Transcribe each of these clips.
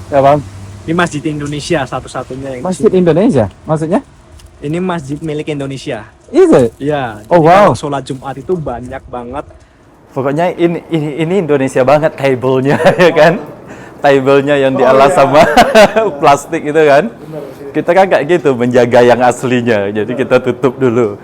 Ya bang, Ini masjid Indonesia satu-satunya yang di Masjid sini. Indonesia, maksudnya? Ini masjid milik Indonesia. Is it? Ya, Oh jadi wow. kalau sholat Jumat itu banyak banget. Pokoknya ini Indonesia banget table-nya ya kan? Table-nya yang dialas sama plastik itu kan? Kita kan kayak gitu menjaga yang aslinya. Jadi kita tutup dulu.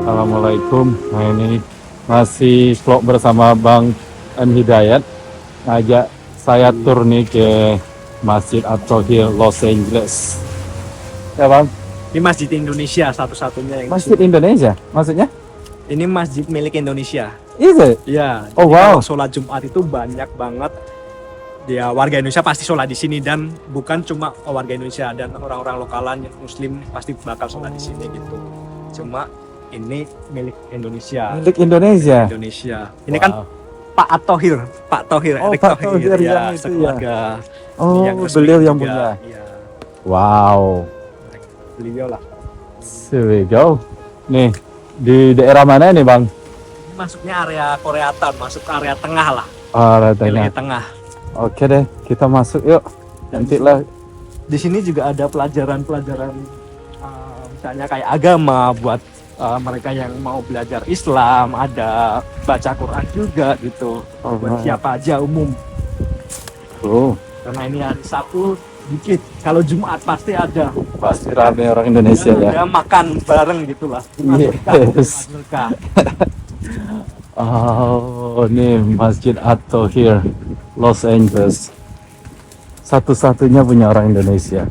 Assalamualaikum. Nah ini masih vlog bersama Bang M Hidayat. Ngajak saya tur nih ke Masjid At-Thohir Los Angeles. Ya bang, Ini masjid Indonesia satu-satunya yang di Masjid sini. Indonesia, maksudnya? Ini masjid milik Indonesia. Is it? Ya, Oh, jadi wow. kalau sholat Jumat itu banyak banget. Dia warga Indonesia pasti sholat di sini, dan bukan cuma warga Indonesia, dan orang-orang lokalan yang Muslim pasti bakal sholat di sini gitu. Cuma ini milik Indonesia. Milik Indonesia. Indonesia. Ini Wow. kan Pak At-Thohir, Pak Thohir, Oh, Erick Pak Thohir, Thohir ya, yang itu ya. sekeluarga. Oh, resmi beliau yang juga. punya. Iya, Wow. beliau lah. Here we go. Nih, di daerah mana nih bang? Ini masuknya area Koreatown, masuk ke area tengah lah, Tengah. wilayah tengah. Oke deh, kita masuk yuk. Nanti lah. Di sini juga ada pelajaran-pelajaran, misalnya kayak agama buat mereka yang mau belajar Islam, ada baca Quran juga gitu, buat siapa aja umum. Oh, Karena ini hari Sabtu dikit, kalau Jumat pasti ada. pasti rame orang Indonesia ya. Ada makan bareng gitulah. Yes. Oh, ini Masjid At-Thohir Los Angeles. Satu-satunya punya orang Indonesia.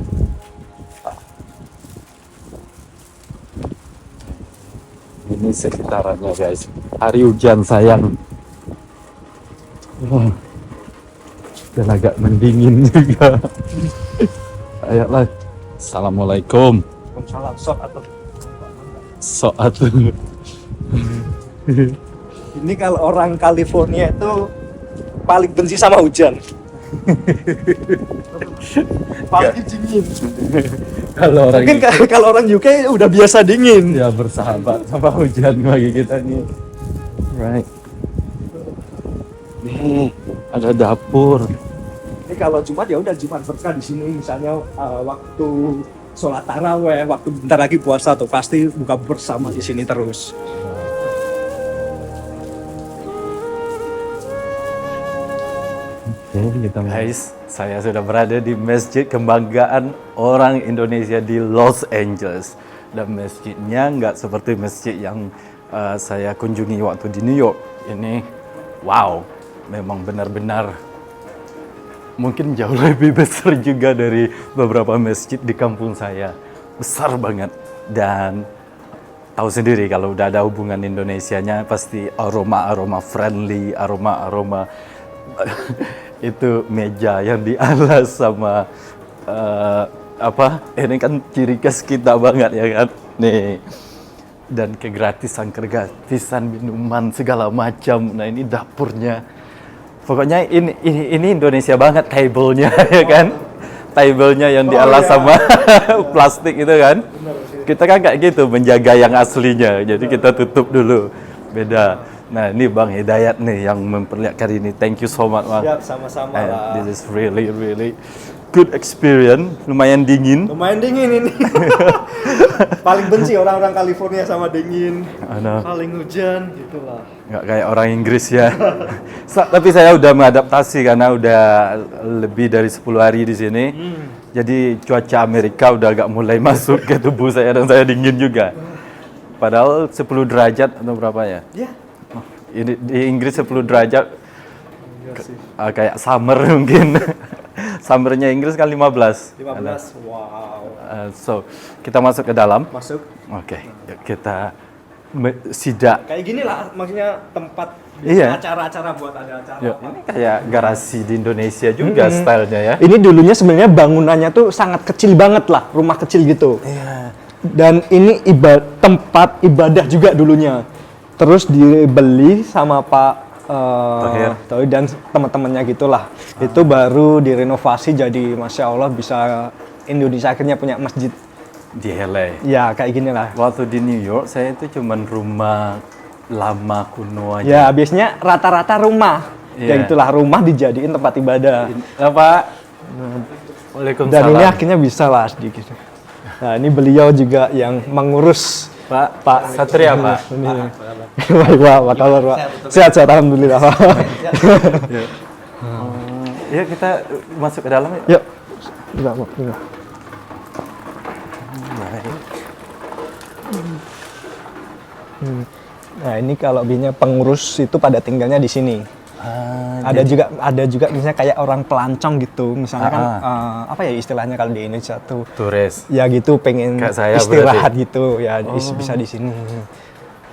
Ini sekitarannya guys. Hari hujan sayang. Wah. Dan agak mendingin juga. Ayolah. Assalamualaikum. Salam sok atau Soat. ini kalau orang California itu paling benci sama hujan. Paling dingin. Kalau orang Mungkin kalau orang UK udah biasa dingin. ya bersahabat sama hujan bagi kita nih. Right. Nih, ada dapur. Ini kalau Jumat ya udah Jumat berkah di sini, misalnya waktu sholat taraweh, waktu bentar lagi puasa tuh pasti buka bersama di sini terus. Oke, kita Guys, saya sudah berada di Masjid Kebanggaan orang Indonesia di Los Angeles. Dan masjidnya nggak seperti masjid yang saya kunjungi waktu di New York. Ini, wow, memang benar-benar mungkin jauh lebih besar juga dari beberapa masjid di kampung saya. Besar banget. Dan tahu sendiri kalau udah ada hubungan Indonesianya pasti aroma-aroma friendly, aroma-aroma itu meja yang dialas sama ini kan ciri khas kita banget ya kan nih, dan kegratisan minuman segala macam. Nah ini dapurnya, pokoknya ini Indonesia banget table-nya ya kan, table-nya yang dialas sama plastik itu kan. Kita kan kayak gitu menjaga yang aslinya, jadi kita tutup dulu, beda. Nah ini Bang Hidayat nih yang memperlihatkan ini. Thank you so much Bang. Siap, sama-sama lah. This is really good experience. Lumayan dingin. Lumayan dingin ini. Paling benci orang-orang California sama dingin. Paling hujan gitulah. Nggak kayak orang Inggris ya. Tapi saya udah mengadaptasi karena udah lebih dari 10 hari di sini. Jadi cuaca Amerika udah agak mulai masuk ke tubuh saya dan saya dingin juga. Padahal 10 derajat atau berapa ya? Ya. Ini di Inggris 10 derajat kayak summer mungkin. Summernya Inggris kan 15. 15. Wow. So, kita masuk ke dalam. Masuk. Oke, yuk kita sidak. Kayak gini lah maksudnya tempat Iya. acara-acara buat ada acara. Yuk, ini kayak garasi di Indonesia juga stylenya ya. Ini dulunya sebenarnya bangunannya tuh sangat kecil banget lah, rumah kecil gitu. Iya. Dan ini tempat ibadah juga dulunya. Terus dibeli sama Pak Thohir. Thohir dan teman-temannya gitulah. Itu baru direnovasi jadi Masya Allah bisa Indonesia akhirnya punya masjid. Di LA. Ya kayak gini lah. Waktu di New York, saya itu cuman rumah lama kuno aja. Ya biasanya rata-rata rumah. Ya Iya. itulah rumah dijadiin tempat ibadah. Pak. Waalaikumsalam. Dan ini akhirnya bisa lah sedikit. Nah ini beliau juga yang mengurus Pak Satria, Pak. ini. Baik Pak, apa kabar Pak? Sehat-sehat alhamdulillah Pak. Ya kita masuk ke dalam yuk. Yuk. Enggak, Pak. Enggak. Nah ini kalau biasanya pengurus itu pada tinggalnya di sini. Ada juga misalnya kayak orang pelancong gitu. Misalnya kan apa ya istilahnya kalau di Indonesia tuh Turis. ya gitu pengen Kayak saya istirahat berarti. gitu ya bisa di sini.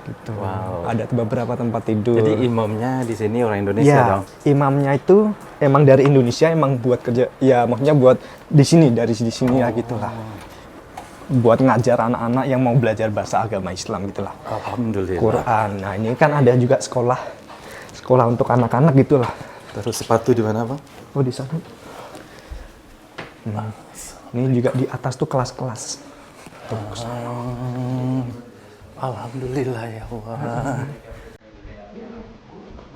Gitu. Wow. Ada beberapa tempat tidur. Jadi imamnya di sini orang Indonesia ya, dong. imamnya itu emang dari Indonesia emang buat kerja ya maksudnya buat di sini dari di sini ya gitulah. Buat ngajar anak-anak yang mau belajar bahasa agama Islam gitulah. Alhamdulillah. Quran. Nah, ini kan ada juga sekolah untuk anak-anak gitulah. Terus sepatu di mana, Bang? Oh, di sana. Nah, ini juga di atas tuh kelas-kelas. Alhamdulillah ya Allah.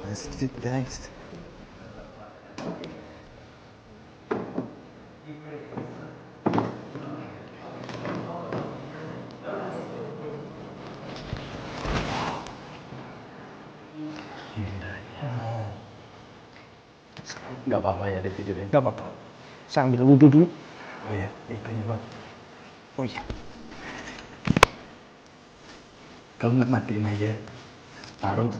Masjid, guys. Nggak apa-apa ya ditidurin. Gak apa-apa. Sambil wudhu dulu. Oh iya, itunya Bang. Oh iya. Kau nggak matiin aja. Taruh.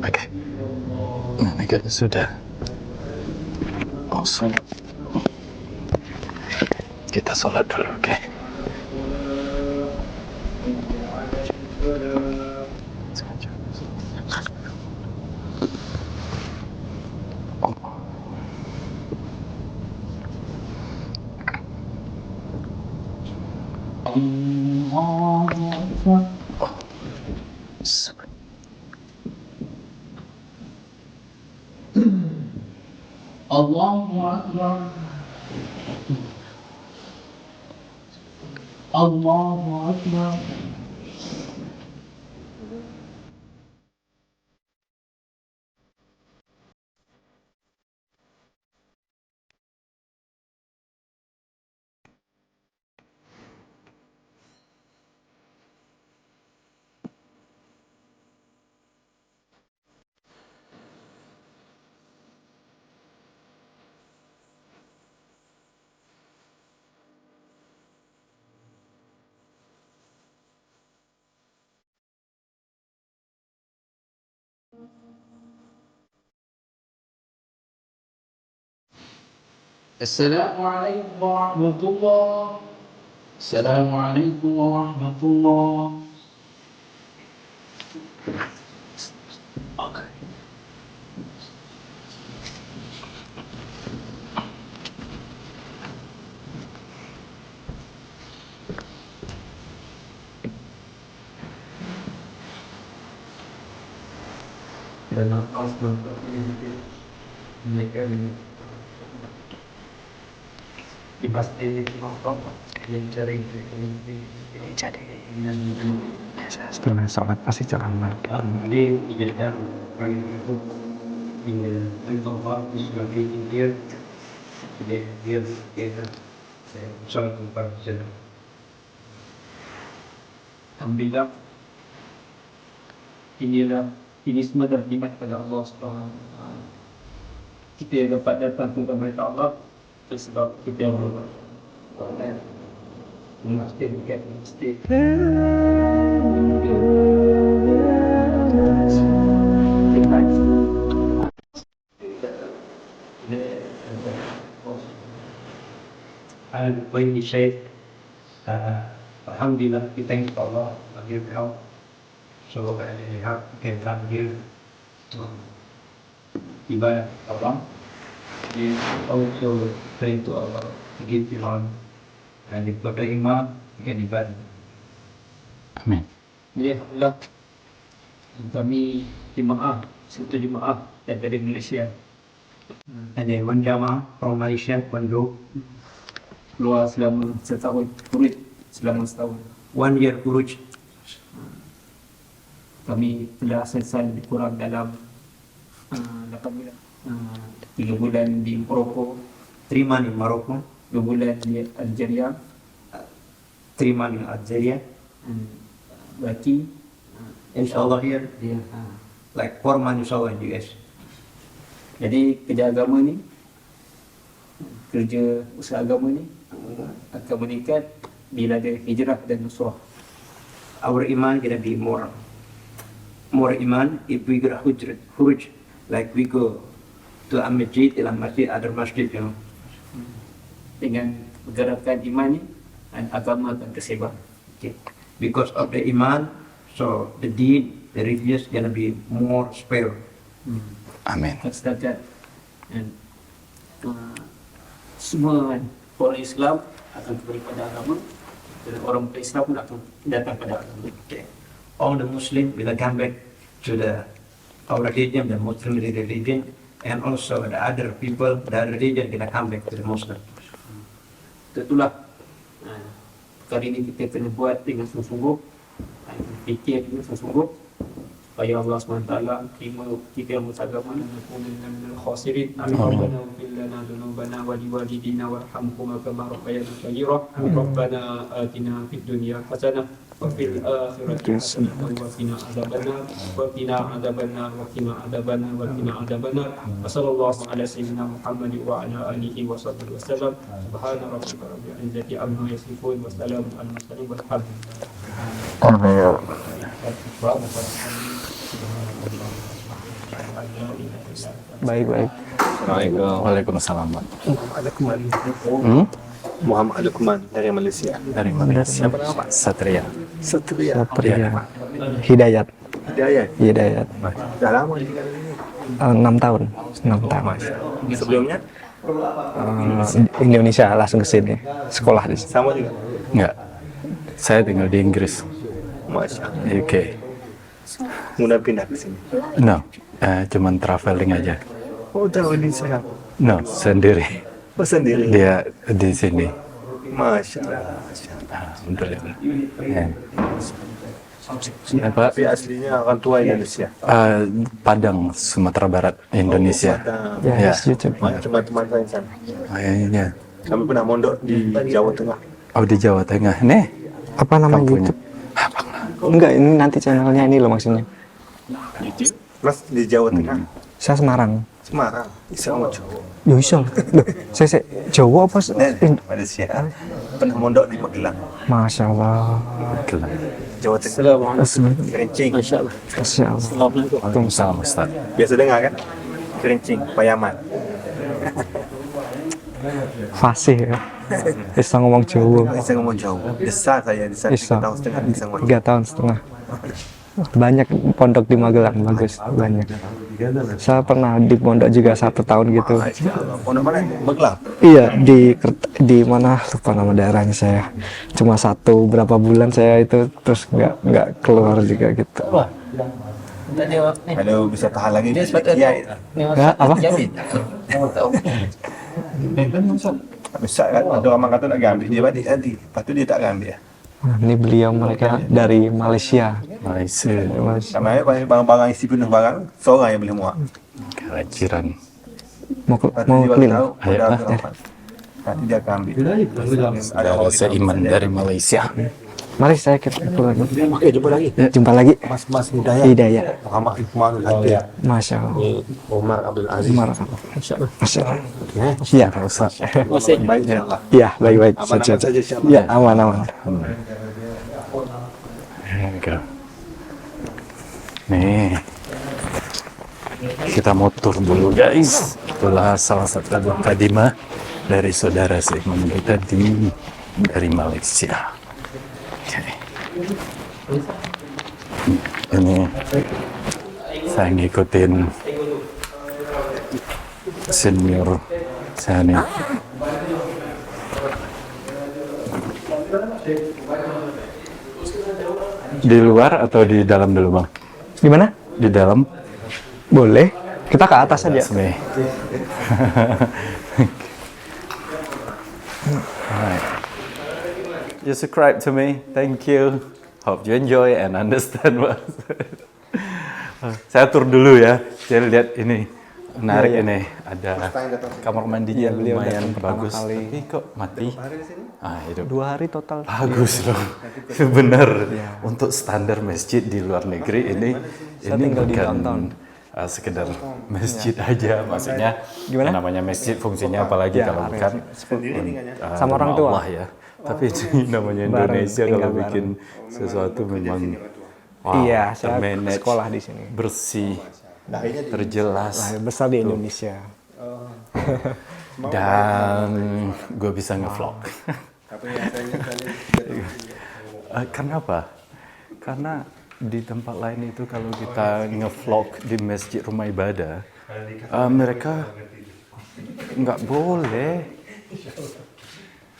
Oke. Nah, ini kan sudah. Awesome. Kita sholat dulu, oke? Allahu Akbar. Allahu Akbar. Assalamualaikum warahmatullah. Assalamualaikum warahmatullah. Okay. Dan atas ini mereka ini pasti nonton yang cari Setelah sholat pasti jalan dia dijadikan bagi itu hingga tempat sebagai dia dia saya sangat mempercayai. Alhamdulillah, ini semua terlibat pada Allah Subhanahu Wa Taala. Kita dapat datang kepada Allah sebab kita berbuat mesti Al-Bayi Syekh Alhamdulillah kita insya Allah bagi kau semoga lihat kita bagi ibadah Allah dia also pray to Allah give Tuhan dan daripada iman dengan ibadah. Amin. Jadi alhamdulillah kami jemaah satu jemaah dari Malaysia ada one jamaah from Malaysia one group keluar selama setahun kurus selama setahun 1 year kurus kami telah selesai lebih kurang dalam 8 bulan 3 bulan di Morocco 3 months in Morocco 2 bulan di Algeria 3 months in Algeria berarti insyaAllah here like 4 months insyaAllah in US. Jadi kerja agama ni kerja usaha agama ni akan meningkat bila ada hijrah dan nusrah. Our iman gonna be more iman if we gonna huruj like we go to a masjid, ila masjid, other masjid, you know. Dengan menggerakkan iman ni dan agama akan tersebar. Okay. Because of the iman, so the deed, the religious gonna be more spare. Amin. Sedangkan dan semua orang Islam akan kembali pada agama dan orang Islam pun akan datang pada agama. Okay. All the Muslim will come back to our religion, the Muslim religion, and also the other people, the other religion will come back to the Muslim. Itulah perkara ini kita kena buat dengan sungguh-sungguh, fikir dengan sungguh-sungguh supaya Allah SWT terima kita yang beragama dan menjadikan minal khasirin. Rabbana ighfir lana dzunubana wa liwalidina warhamhuma kama rabbayana shaghira. Rabbana atina fid dunya hasanah wa fil akhirati hasanah wa qina adzabannar wa qina adzabannar wa qina adzabannar wa qina adzabannar. Wa sallallahu ala sayyidina Muhammad wa ala alihi wa sahbihi wasallam. Subhana rabbika rabbil izzati amma yasifun wa salamun alal mursalin walhamdulillah. Amin. baik. Waalaikumsalam. Muhammad Lukman dari Malaysia. Dari Malaysia. Satria. Hidayat. Hidayat. Dah lama di sini. 6 tahun. Sebelumnya Indonesia langsung ke sini. Sekolah di sini. sama juga. Enggak. Saya tinggal di Inggris, Masya Allah. UK. Mudah pindah ke sini. No, cuman traveling aja. Oh, tahu ini saya. No, sendiri. Oh, sendiri. Dia di sini. Masya Allah. Alhamdulillah. Ya. Apa? Tapi aslinya orang tua Indonesia. Padang, Sumatera Barat, Indonesia. Ya, Ya. YouTube. Teman-teman saya di sana. Kayaknya. Kami pernah mondok di Jawa Tengah. Oh, di Jawa Tengah. Nih, Apa nama kampungnya. YouTube? Enggak, ini nanti channelnya ini loh maksudnya. Plus di Jawa Tengah. Saya Semarang. Semarang. Sama Jawa. Yo iso. Loh, saya Jawa apa? Malaysia. Pernah mondok di Magelang. Masya Allah. Gila. Jawa Tengah. Kerincing. Masya Allah. Waalaikumsalam, Ustaz. Biasa dengar kan? Kerincing, Payaman. Fasih ya. Bisa ngomong Jawa. Saya ngomong Jawa. Besar saya di sana Bisa. 3 tahun setengah bisa ngomong. 3 tahun setengah. Banyak pondok di Magelang, bagus, banyak. Saya pernah di pondok juga 1 tahun gitu. Masya Allah. Pondok mana? Magelang. Iya, di mana lupa nama daerahnya saya. Cuma berapa bulan saya itu terus nggak keluar juga gitu. Kalau bisa tahan lagi ya. Nggak apa? Besar kan, ada orang kata nak ambil dia balik nanti. Lepas tu dia tak ambil. Nah, ini beliau mereka dari Malaysia. Malaysia, Sama aja barang-barang isi penuh barang, seorang yang boleh muat. kerajinan. Mau Lepas tu mau dia keliling. tahu, Ayo, dah lah. ke nanti dia akan ambil. Saudara seiman dari Malaysia. Mari saya ke pulang. Oke, jumpa lagi. Jumpa lagi. Mas Hidayat. Hidayat. Muhammad Hikmanul Hadi. Masya Allah. Umar Abdul Aziz. Umar. Masya Allah. Iya. Baik, insyaAllah. Iya, baik-baik saja. saja, insyaAllah. Iya, aman-aman. Enggak. Nih, kita mau tur dulu guys. Itulah salah satu mukadimah dari saudara seiman kita dari Malaysia. Oke. Ini saya ngikutin senior saya nih. Di luar atau di dalam dulu bang? Di mana? Di dalam. Boleh. Kita ke atas aja. Sini. Alright. You subscribe to me. Thank you. Hope you enjoy and understand what. Saya tur dulu ya. Jadi lihat ini menarik ini. Ada kamar mandinya beliau lumayan datang pertama bagus. kali. Tapi kok mati? Ah, itu 2 hari total. bagus loh. Bener. Untuk standar masjid di luar negeri ini tinggal di bukan downtown. sekedar masjid aja, maksudnya Gimana? yang namanya masjid fungsinya apalagi Ya, kalau area bukan Sama orang rumah tua. Allah ya. Tapi ini namanya Bareng, Indonesia tinggal kalau bareng. bikin sesuatu memang Iya, saya termanage, sekolah di sini. bersih, terjelas, Nah, besar di Indonesia. dan gue bisa ngevlog. Karena apa? Karena di tempat lain itu kalau kita ngevlog di masjid rumah ibadah, mereka nggak boleh,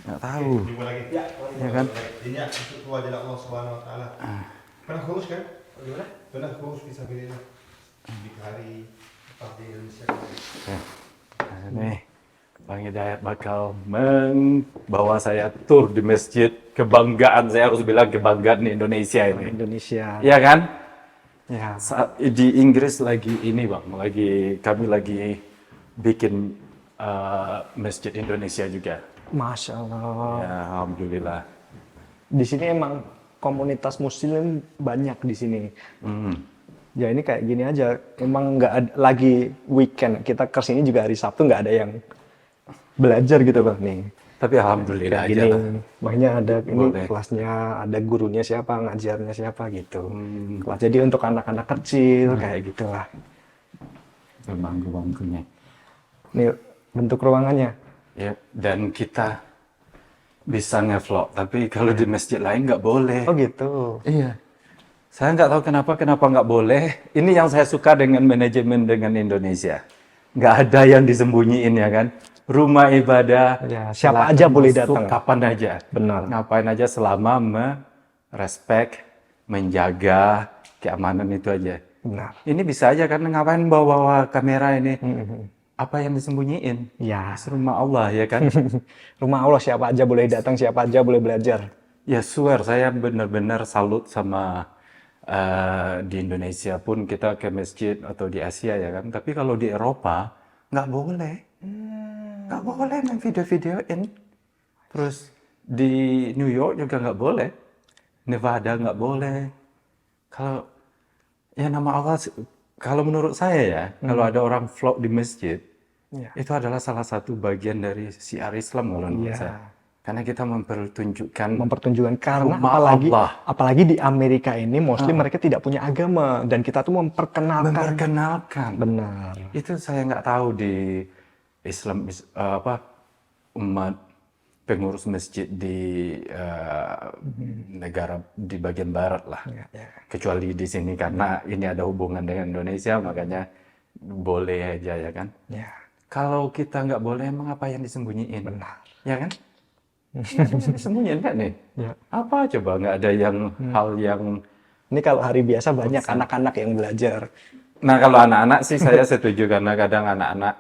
nggak tahu, ya kan? Ini untuk wajah Allah Subhanahu Wa Taala. Pernah kurus kan? Pernah kurus bisa pilih di hari pas di Indonesia. Nah, nih, Bang Hidayat bakal membawa saya tur di masjid kebanggaan. Saya harus bilang kebanggaan di Indonesia ini. Indonesia. Iya kan? Ya. Di Inggris lagi ini bang, kami lagi bikin masjid Indonesia juga. Masya Allah. Ya, alhamdulillah. Di sini emang komunitas muslim banyak di sini. Ya ini kayak gini aja, emang nggak ada lagi weekend, kita kesini juga hari Sabtu nggak ada yang belajar gitu bang nih. Tapi alhamdulillah Kayak aja gini, lah. makanya ada ini Boleh. kelasnya, ada gurunya siapa, ngajarnya siapa gitu. Kelas jadi untuk anak-anak kecil kayak gitulah. Bangku-bangkunya. Nih bentuk ruangannya. Ya, dan kita bisa ngevlog, tapi kalau di masjid lain nggak boleh. Oh gitu. Iya. Saya nggak tahu kenapa nggak boleh. Ini yang saya suka dengan manajemen dengan Indonesia. Nggak ada yang disembunyiin ya kan. Rumah ibadah. Ya, siapa aja boleh masuk datang. Kapan aja. Benar. Ngapain aja selama merespek, menjaga keamanan itu aja. Benar. Ini bisa aja kan ngapain bawa kamera ini. Apa yang disembunyiin? Ya. Rumah Allah ya kan. Rumah Allah siapa aja boleh datang, siapa aja boleh belajar. Ya swear, saya benar-benar salut sama di Indonesia pun kita ke masjid atau di Asia ya kan. Tapi kalau di Eropa nggak boleh, nggak boleh main video-videoin. Terus di New York juga nggak boleh, Nevada nggak boleh. Kalau ya nama Allah, kalau menurut saya ya, kalau ada orang vlog di masjid, Ya. itu adalah salah satu bagian dari syiar Islam kalau menurut Iya. saya. Karena kita mempertunjukkan Mempertunjukkan karena Rumah apalagi Allah. apalagi di Amerika ini mostly mereka tidak punya agama dan kita tuh memperkenalkan. benar. Itu saya nggak tahu di Islam umat pengurus masjid di negara di bagian barat lah. Ya. Kecuali di sini karena ini ada hubungan dengan Indonesia makanya boleh aja ya kan. Ya. Kalau kita nggak boleh emang apa yang disembunyiin? Benar. Ya kan? Disembunyiin kan nih? Ya. Apa coba nggak ada yang hal yang Ini kalau hari biasa banyak anak-anak yang belajar. Nah kalau anak-anak sih saya setuju karena kadang anak-anak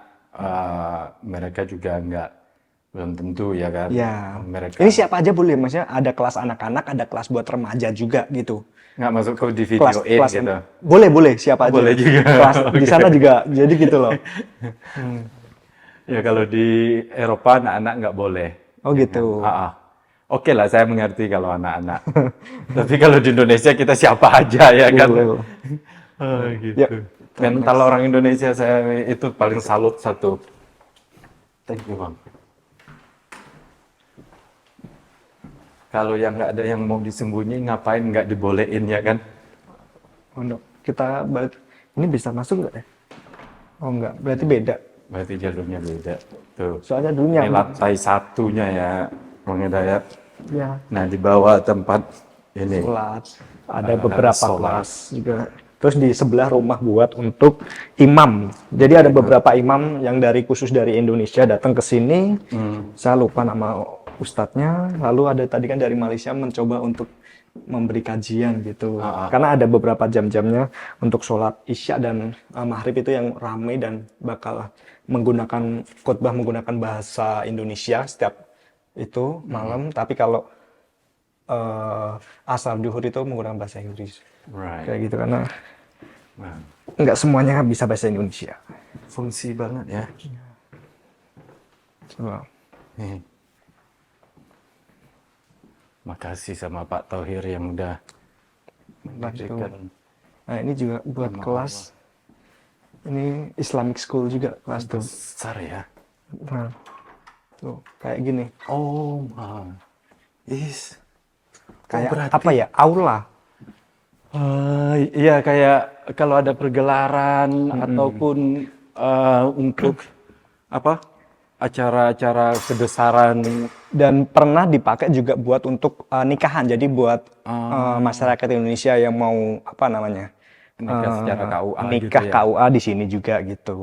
mereka juga nggak belum tentu ya kan. Ya. Mereka Ini siapa aja boleh, maksudnya ada kelas anak-anak, ada kelas buat remaja juga gitu. nggak masuk ke di Kelas videoin kelas gitu. boleh siapa aja. Boleh juga. Kelas di sana juga jadi gitu loh. Ya kalau di Eropa anak-anak nggak boleh. Oh gitu. Oke lah, saya mengerti kalau anak-anak. Tapi kalau di Indonesia kita siapa aja ya kan. Boleh. Gitu. Ya. Mental orang Indonesia saya itu paling salut satu. Thank you bang. Kalau yang nggak ada yang mau disembunyi, ngapain nggak dibolehin ya kan? Oh, no. Kita ini bisa masuk nggak ya? Oh enggak, berarti beda. Berarti jalurnya beda. Tuh. Soalnya dulunya Ini lantai satunya ya, Bang Hidayat. ya Nah di bawah tempat ini. sholat. Ada Ada beberapa sholat. kelas juga. Terus di sebelah rumah buat untuk imam. Jadi ada beberapa imam yang khusus dari Indonesia datang ke sini. Saya lupa nama ustadznya. Lalu ada tadi kan dari Malaysia mencoba untuk memberi kajian gitu. Karena ada beberapa jam-jamnya untuk sholat isya dan maghrib itu yang ramai dan bakal menggunakan khotbah menggunakan bahasa Indonesia setiap itu malam. Tapi kalau asar duhur itu menggunakan bahasa Inggris. Right. Kayak gitu karena Nah, nggak semuanya bisa bahasa Indonesia. fungsi banget ya. Coba. Nih. Makasih sama Pak Tauhir yang udah mendirikan. Nah ini juga buat Sama kelas. Ini Islamic School juga kelas tuh. Besar ya. Nah, tuh kayak gini. Oh is. Kayak berarti- apa ya? Aula. Iya kayak kalau ada pergelaran ataupun untuk apa acara-acara kebesaran. Dan pernah dipakai juga buat untuk nikahan. Jadi buat masyarakat Indonesia yang mau apa namanya? Nikah secara KUA nikah gitu ya? KUA di sini juga gitu.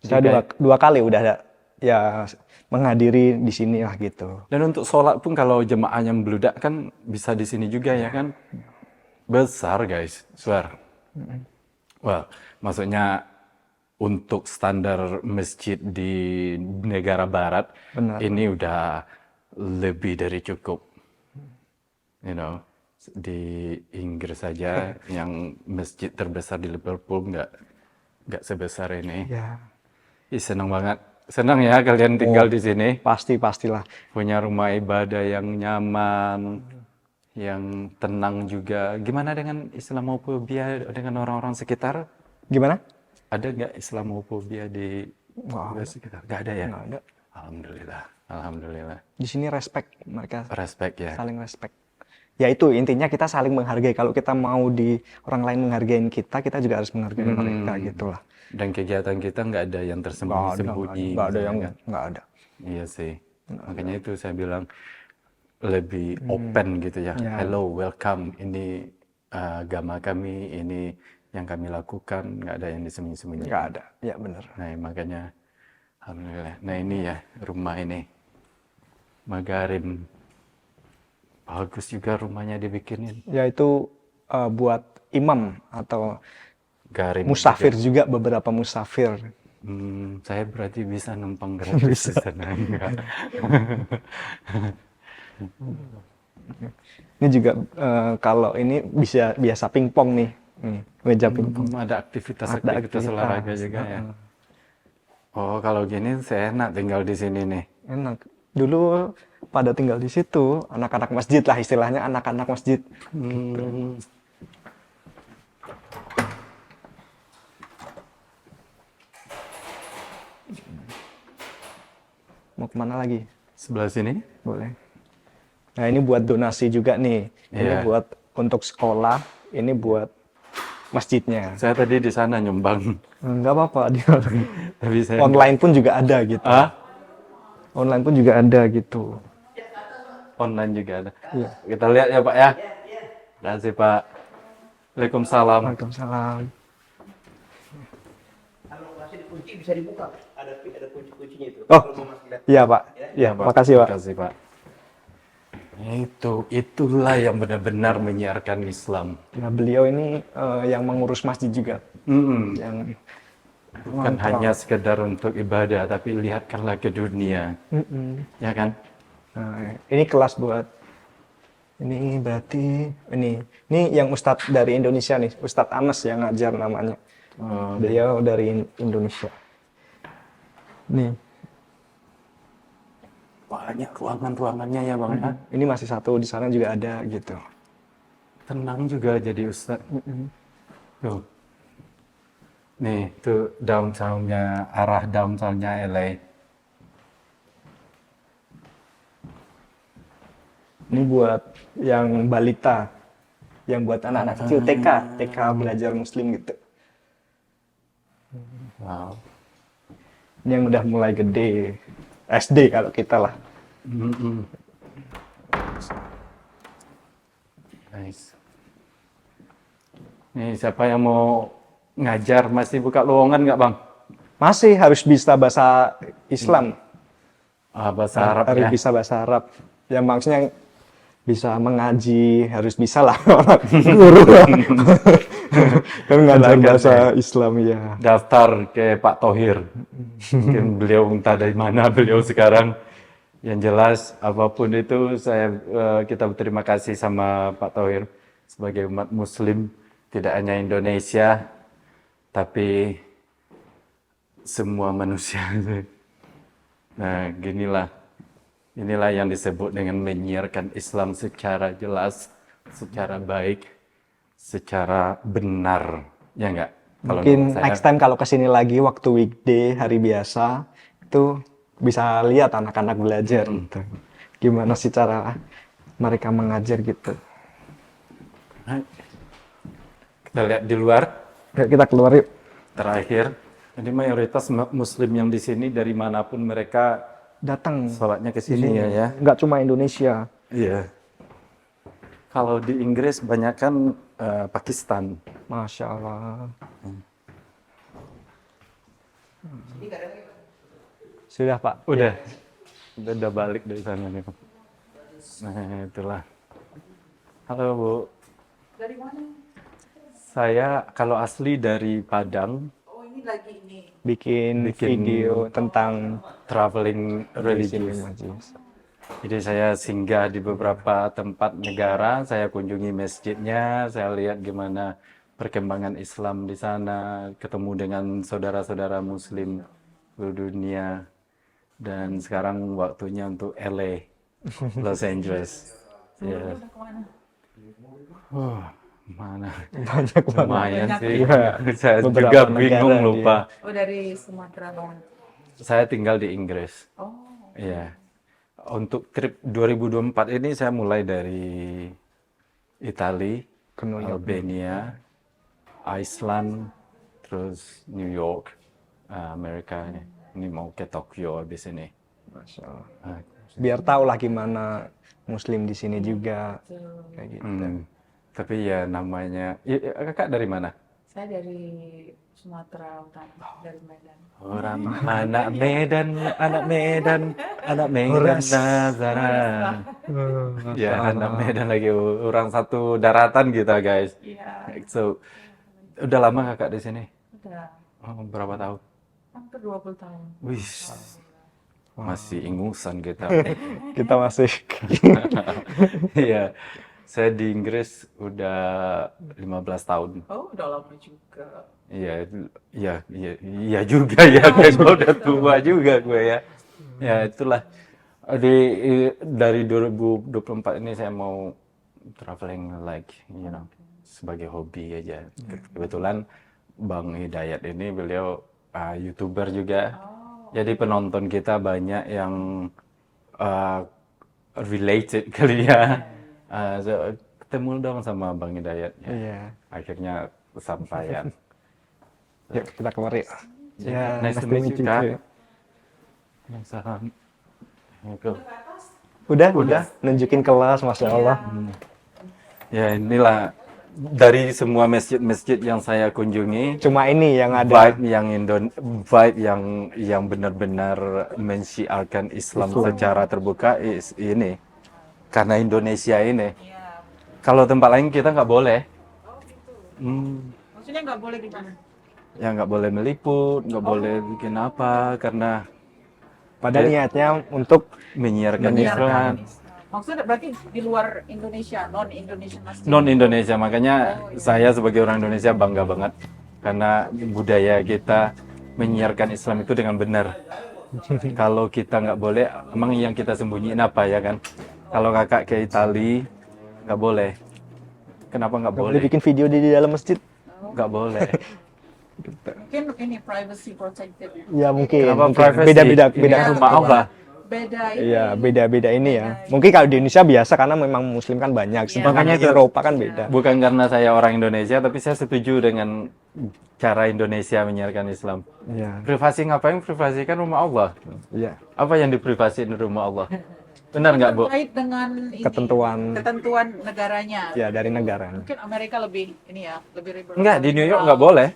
Saya Jadi dua kali udah ada, ya menghadiri di sini lah gitu. Dan untuk sholat pun kalau jemaahnya membludak kan bisa di sini juga ya kan. Besar guys, swear. Well, maksudnya untuk standar masjid di negara barat, Benar. ini udah lebih dari cukup. You know, di Inggris saja yang masjid terbesar di Liverpool nggak sebesar ini. Ya, Ih, senang banget. Senang ya kalian tinggal di sini. pastilah. Punya rumah ibadah yang nyaman, yang tenang juga. Gimana dengan Islamophobia dengan orang-orang sekitar? Gimana? Ada nggak Islamophobia di sekitar? Nggak ada ya? Nggak ada. Alhamdulillah. Di sini respect, mereka Respect ya. saling respect. Ya itu intinya kita saling menghargai. Kalau kita mau di orang lain menghargai kita juga harus menghargai mereka gitulah. Dan kegiatan kita nggak ada yang tersembunyi-sembunyi. Nggak ada yang misalnya kan. nggak ada. Iya sih. Makanya itu saya bilang lebih open gitu ya. Ya. Hello, welcome. Ini agama kami, ini yang kami lakukan, nggak ada yang disembunyi-sembunyi. Nggak ada. Ya benar. Nah, makanya alhamdulillah. Nah, ini ya rumah ini. Magarim. Bagus juga rumahnya dibikinin. Ya itu buat imam atau Garim. musafir juga beberapa musafir. Saya berarti bisa numpang gratis di sana. Enggak. Ini juga kalau ini bisa biasa pingpong nih. Meja pingpong. Ada aktivitas Ada olahraga juga ya. Oh, kalau gini saya enak tinggal di sini nih. Enak. Dulu pada tinggal di situ, anak-anak masjid lah istilahnya, anak-anak masjid. Mau kemana lagi? Sebelah sini? Boleh. Nah ini buat donasi juga nih. Ini Iya. buat untuk sekolah, ini buat masjidnya. Saya tadi di sana nyumbang. Enggak apa-apa. Tapi saya Online pun juga ada gitu. Online pun juga ada gitu. online juga ada. Iya. Kita lihat ya Pak ya. Terima kasih Pak. Waalaikumsalam. Waalaikumsalam. Kalau masih dikunci bisa dibuka. Ada kunci-kuncinya itu. Oh, iya Pak. Iya, makasih Pak. Terima kasih Pak. Itulah yang benar-benar menyiarkan Islam. Nah, beliau ini yang mengurus masjid juga. Yang bukan hanya sekedar untuk ibadah, tapi lihatkanlah ke dunia, ya kan? Nah, ini kelas buat ini berarti ini yang Ustadz dari Indonesia nih, Ustadz Anas yang ngajar namanya. Beliau dari Indonesia. Nih, Banyak ruangan-ruangannya ya bang. Ya? ini masih satu, di sana juga ada gitu. Tenang juga jadi Ustadz. Tuh. Nih, tuh downtown-nya, arah downtown-nya LA. Ini buat yang balita, yang buat anak-anak kecil TK belajar Muslim gitu. Wow. Ini yang udah mulai gede, SD kalau kita lah. Nice. Nih, siapa yang mau ngajar masih buka lowongan nggak bang? Masih harus bisa bahasa Islam, Bahasa Arab harus ya. bisa bahasa Arab. Ya maksudnya bisa mengaji, harus bisa lah. Guru kan ngajar bahasa Islam ya. Daftar ke Pak Thohir. Mungkin beliau entah dari mana beliau sekarang. Yang jelas apapun itu kita berterima kasih sama Pak Thohir sebagai umat Muslim, tidak hanya Indonesia tapi semua manusia. Nah, inilah yang disebut dengan menyiarkan Islam secara jelas, secara baik, secara benar, ya enggak? Mungkin next time kalau kesini lagi waktu weekday, hari biasa, itu bisa lihat anak-anak belajar gitu. Gimana sih cara mereka mengajar gitu. Kita lihat di luar. Yuk, kita keluar yuk. Terakhir, jadi mayoritas Muslim yang di sini dari manapun mereka Datang. sholatnya ke sini ya. Nggak cuma Indonesia. Iya. Kalau di Inggris banyak kan Pakistan. Masya Allah. Sudah Pak. Udah balik dari sana nih. Nah itulah. Halo Bu. Dari mana? Saya kalau asli dari Padang. Oh ini lagi ini. Bikin video tentang Traveling religious. Jadi saya singgah di beberapa tempat negara, saya kunjungi masjidnya, saya lihat gimana perkembangan Islam di sana, ketemu dengan saudara-saudara Muslim seluruh dunia. Dan sekarang waktunya untuk LA, Los Angeles. Ya. Mana? banyak banget. Lumayan sih. Ya, Saya beberapa juga negara bingung lupa. Oh dari Sumatera banget. Saya tinggal di Inggris. Oh. Iya. Untuk trip 2024 ini saya mulai dari Italia, Albania, Iceland, terus New York, Amerika. Ini mau ke Tokyo habis ini. Masya Allah. Biar tahu lah gimana Muslim di sini juga. Kayak gitu. Tapi ya namanya, kakak dari mana? Saya dari Sumatera Utara, dari Medan. Orang anak Medan, Nazaran. Ya, anak Medan lagi orang satu daratan kita guys. Iya. So, udah lama kakak di sini? Udah Berapa tahun? hampir 20 tahun. Wih, masih ingusan kita. Kita masih Iya, saya di Inggris udah 15 tahun. Oh udah lama juga. Iya juga ya, kayak gue udah tua juga gue ya. Ya itulah, dari 2024 ini saya mau traveling like, sebagai hobi aja. Kebetulan Bang Hidayat ini beliau YouTuber juga. Jadi penonton kita banyak yang related kali ya. So, ketemu dong sama Bang Hidayat. Iya. Akhirnya kesampaian. Yuk kita keluar yuk. Ya, Nice to meet you, Kak. Salam. Udah nunjukin kelas, Masya Allah. Ya inilah dari semua masjid-masjid yang saya kunjungi, Cuma ini yang ada. vibe yang benar-benar mensiarkan Islam secara terbuka ini karena Indonesia ini. Kalau tempat lain kita nggak boleh. Maksudnya nggak boleh gimana? ya nggak boleh meliput, nggak boleh bikin apa karena Padahal niatnya untuk menyiarkan Menyiarkan Islam. Maksudnya berarti di luar Indonesia, non-Indonesia masjid. Non Indonesia, makanya saya sebagai orang Indonesia bangga banget karena budaya kita menyiarkan Islam itu dengan benar. Kalau kita nggak boleh, emang yang kita sembunyiin apa ya kan? Kalau kakak ke Itali nggak boleh. Kenapa nggak nggak boleh? boleh bikin video di dalam masjid. Nggak boleh. Mungkin ini privacy protected ya. Ya mungkin. Kenapa mungkin. privacy? Beda-beda Ini beda. kan rumah Allah. Beda ini. Iya, beda-beda ini ya. Mungkin kalau di Indonesia biasa karena memang muslim kan banyak. Sedangkan Makanya di itu- Eropa kan beda. Bukan karena saya orang Indonesia, tapi saya setuju dengan cara Indonesia menyiarkan Islam. Iya. Privasi ngapain? Privasi kan rumah Allah. Iya. Apa yang diprivasiin di rumah Allah? Benar nggak, Bu? Terkait dengan ini, ketentuan negaranya. Ya, dari negara. Mungkin Amerika lebih ini ya, lebih liberal. Enggak, di New York nggak boleh.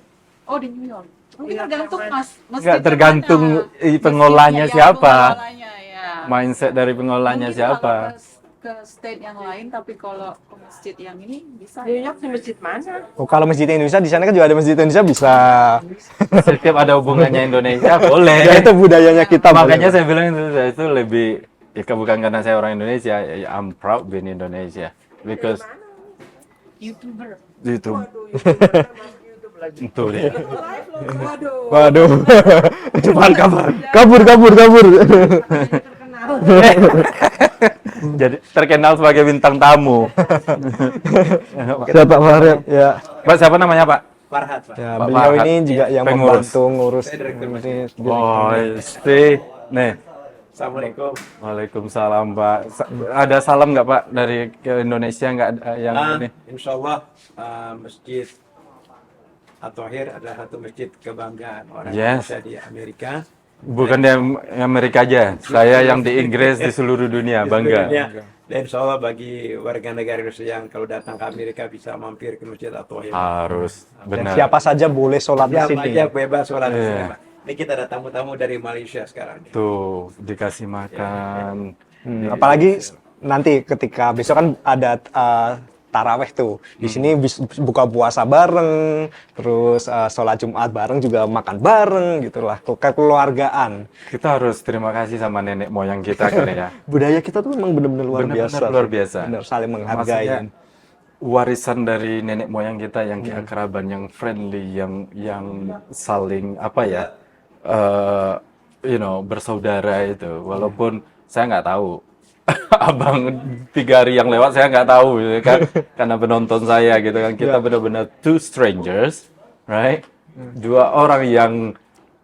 Oh, di New York. Mungkin tergantung masjid Nggak, tergantung mana. pengolahnya Masjidnya, siapa. pengolahnya, ya. Mindset dari pengolahnya Mungkin siapa? kalau ke state yang lain, tapi kalau ke masjid yang ini bisa. New York di masjid mana? Oh, kalau masjid Indonesia di sana kan juga ada masjid Indonesia bisa. Setiap ada hubungannya Indonesia boleh. Ya itu budayanya kita. Makanya boleh. saya bilang itu lebih ya bukan karena saya orang Indonesia, ya, I'm proud being Indonesia because YouTuber. YouTube. Itu dia. Waduh. Cepat kabur. Kabur. Jadi terkenal sebagai bintang tamu. Siapa Farhat? Ya. Pak siapa namanya Pak? Farhat, Pak. Ya, Pak beliau Farhat, ini juga yang pengurus. membantu ngurus Saya direktur ini. Oh, istri. Nih. Assalamualaikum. Waalaikumsalam Pak. Ada salam nggak Pak dari ke Indonesia nggak ada yang ini? Insya Allah Masjid At-Tahir adalah satu masjid kebanggaan orang Yes. Indonesia di Amerika. Bukan di Amerika aja, saya yang di Inggris di seluruh dunia Di bangga. seluruh dunia. Dan insya Allah bagi warga negara Indonesia yang kalau datang ke Amerika bisa mampir ke Masjid At-Tahir. Harus Dan benar. siapa saja boleh sholat di Siapa sini. aja bebas sholat di sini, Iya. Pak. Ini kita ada tamu-tamu dari Malaysia sekarang. Tuh dikasih makan. Apalagi nanti ketika besok kan ada taraweh tuh. Di sini buka puasa bareng, terus sholat Jumat bareng juga makan bareng gitulah. Kekeluargaan. Kita harus terima kasih sama nenek moyang kita kali ya. Budaya kita tuh memang benar-benar luar Benar-benar biasa. luar biasa. Benar, saling menghargai. Maksudnya, warisan dari nenek moyang kita yang keakraban, yang friendly, yang saling apa ya, bersaudara itu. Walaupun saya nggak tahu, abang 3 hari yang lewat saya nggak tahu gitu kan, karena penonton saya gitu kan. Kita benar-benar two strangers, right? 2 orang yang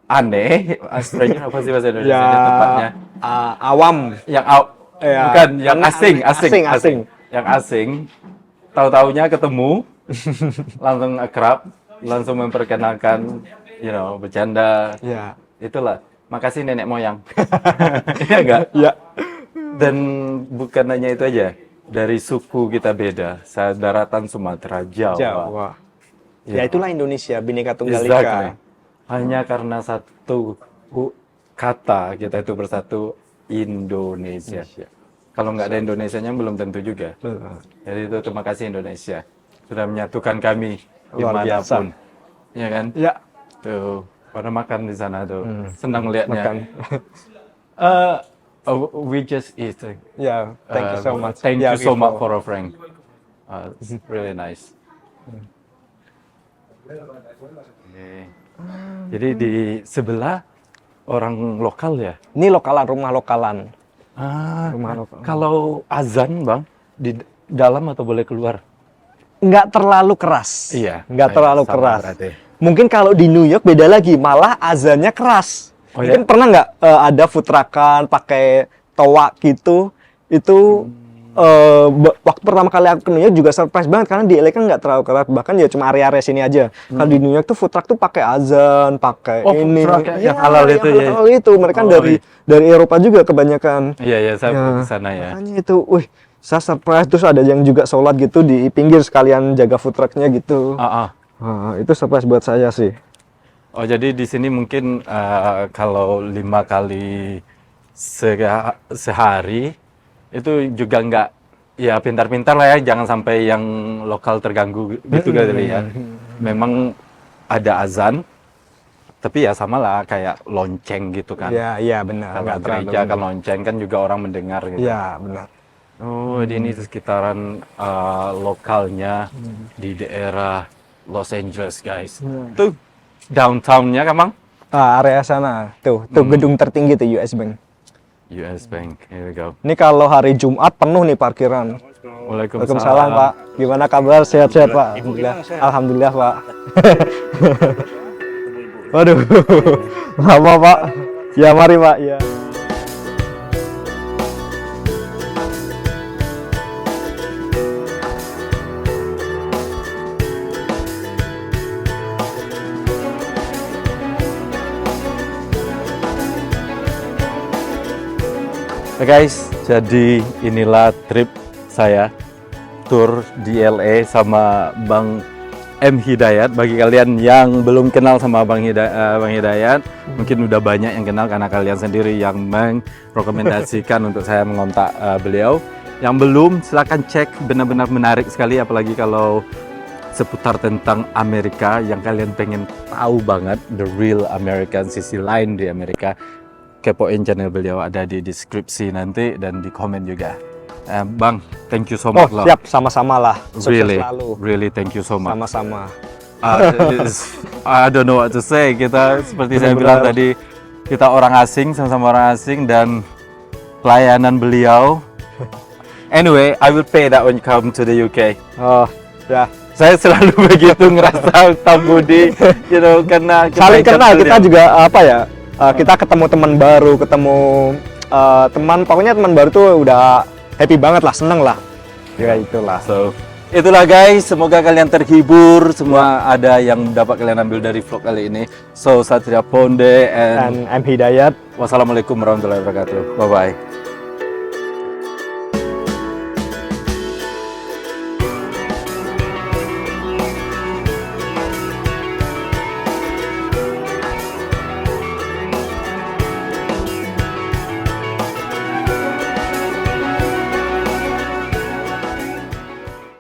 aneh. Stranger apa sih bahasa Indonesia Ya, tepatnya? awam. Yang Ya, bukan yang karena asing. Yang asing. Tahu-taunya ketemu, langsung akrab, langsung memperkenalkan, bercanda. Ya. Itulah. Makasih nenek moyang. Iya enggak? Ya. Dan bukan hanya itu aja. Dari suku kita beda. Saya daratan Sumatera, Jawa. Jawa. Ya itulah Indonesia, Bhinneka Tunggal Exactly. Ika. Hanya karena satu kata kita itu bersatu, Indonesia. Kalau nggak ada Indonesianya belum tentu juga. Jadi itu terima kasih Indonesia sudah menyatukan kami Luar biasa. dimanapun. Ya kan? Ya. Tuh, pada makan di sana tuh. Senang lihatnya. Makan. We just eat. Ya, thank you so much. Thank Ya, you so much Vivo. for offering. It's really nice. Oke. Jadi di sebelah orang lokal ya? Ini lokalan, rumah lokalan. Rumah lokal. Kalau azan bang, di dalam atau boleh keluar? Nggak terlalu keras. Iya. Nggak Baik, terlalu sama keras. berarti. Mungkin kalau di New York beda lagi, malah azannya keras. Oh, Mungkin ya? pernah nggak ada futrakan pakai toa gitu? Itu waktu pertama kali aku ke New York juga surprise banget karena di LA kan nggak terlalu keras, bahkan ya cuma area-area sini aja. Kalau di New York tuh food truck tuh pakai azan, pakai Oh, ini. food truck yang Ya, halal itu ya? halal itu. Mereka kan Oh, dari Eropa juga kebanyakan. Iya, saya Ya, ke sana ya. Makanya itu, wih, saya surprise. Terus ada yang juga sholat gitu di pinggir sekalian jaga food trucknya gitu. Itu surprise buat saya sih. Oh, jadi di sini mungkin kalau 5 kali sehari itu juga nggak, ya pintar-pintar lah ya, jangan sampai yang lokal terganggu gitu kali ya. Memang ada azan, Tapi ya sama lah kayak lonceng gitu kan. Iya, iya benar. Kalau Nggak terlalu. gereja kan lonceng kan juga orang mendengar gitu. Iya, benar. Oh, ini sekitaran lokalnya di daerah Los Angeles, guys. Tuh downtown-nya kan, Bang? Ah, area sana. Tuh gedung tertinggi tuh US Bank. US Bank. Here we go. Ini kalau hari Jumat penuh nih parkiran. Waalaikumsalam, Pak. Gimana kabar? Sehat-sehat, Pak? Alhamdulillah. Alhamdulillah, Pak. Waduh. Lama, Pak. Ya, mari, Pak. Ya. Oke guys, jadi inilah trip saya tour di LA sama Bang M Hidayat. Bagi kalian yang belum kenal sama Bang Hidayat, mungkin udah banyak yang kenal karena kalian sendiri yang merekomendasikan untuk saya mengontak beliau. Yang belum, silahkan cek, benar-benar menarik sekali, apalagi kalau seputar tentang Amerika yang kalian pengen tahu banget, the real American, sisi lain di Amerika. Kepoin channel beliau, ada di deskripsi nanti dan di komen juga. Bang, thank you so much. Oh, siap, sama-sama lah. Sukses Really, selalu. really thank you so much. Sama-sama. I don't know what to say. Kita seperti saya bilang tadi, kita orang asing, sama-sama orang asing, dan pelayanan beliau. Anyway, I will pay that when you come to the UK. Oh, ya. Saya selalu begitu ngerasa utang budi, you know, karena Saling kenal, kita beliau. juga apa ya? Kita ketemu teman baru, ketemu teman, pokoknya teman baru tuh udah happy banget lah, seneng lah. Ya itulah. So, itulah guys, semoga kalian terhibur, semua ada yang dapat kalian ambil dari vlog kali ini. So, Satria Ponde Dan M Hidayat. wassalamualaikum warahmatullahi wabarakatuh. Bye bye.